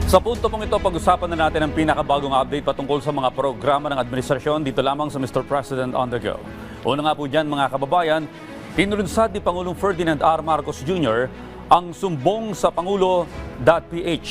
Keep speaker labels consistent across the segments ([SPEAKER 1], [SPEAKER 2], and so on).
[SPEAKER 1] Sa punto pong ito, pag-usapan na natin ang pinakabagong update patungkol sa mga programa ng administrasyon dito lamang sa Mr. President on the Go. Una nga po dyan mga kababayan, inulunsad ni Pangulong Ferdinand R. Marcos Jr. ang Sumbong sa Pangulo.ph,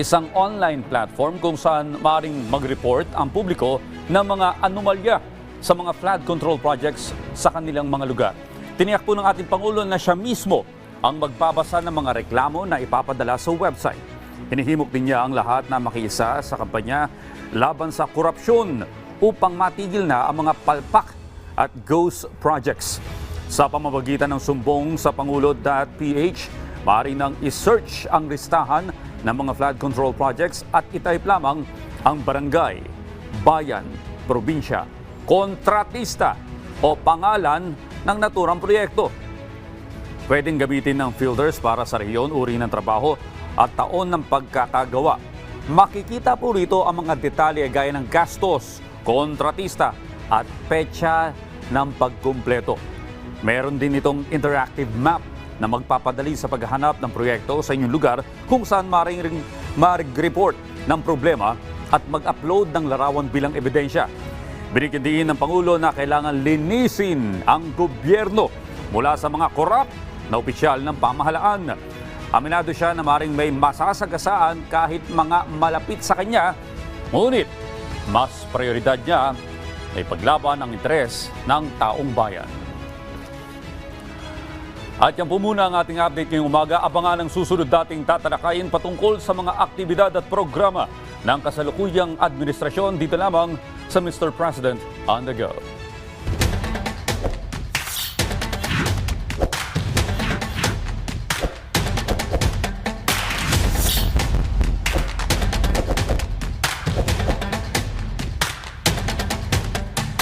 [SPEAKER 1] isang online platform kung saan maaaring mag-report ang publiko ng mga anomalya sa mga flood control projects sa kanilang mga lugar. Tiniyak po ng ating Pangulo na siya mismo ang magbabasa ng mga reklamo na ipapadala sa website. Hinihimok din niya ang lahat na makiisa sa kampanya laban sa korupsyon upang matigil na ang mga palpak at ghost projects. Sa pamamagitan ng Sumbong sa Pangulo.ph, maaari nang i-search ang listahan ng mga flood control projects at itype lamang ang barangay, bayan, probinsya, kontratista o pangalan ng naturang proyekto. Pwedeng gamitin ng filters para sa rehiyon, uri ng trabaho at taon ng pagkakagawa. Makikita po rito ang mga detalye gaya ng gastos, kontratista at petsa ng pagkumpleto. Meron din itong interactive map na magpapadali sa paghahanap ng proyekto sa inyong lugar kung saan maaaring mag-report ng problema at mag-upload ng larawan bilang ebidensya. Binigyan din ng Pangulo na kailangan linisin ang gobyerno mula sa mga korap na opisyal ng pamahalaan. Aminado siya na maaaring may masasagasaan kahit mga malapit sa kanya, ngunit mas prioridad niya ay paglaban ang interes ng taong bayan. At yan po muna ang ating update ngayong umaga. Abangan ang susunod dating tatalakayin patungkol sa mga aktibidad at programa ng kasalukuyang administrasyon dito lamang sa Mr. President on the Go.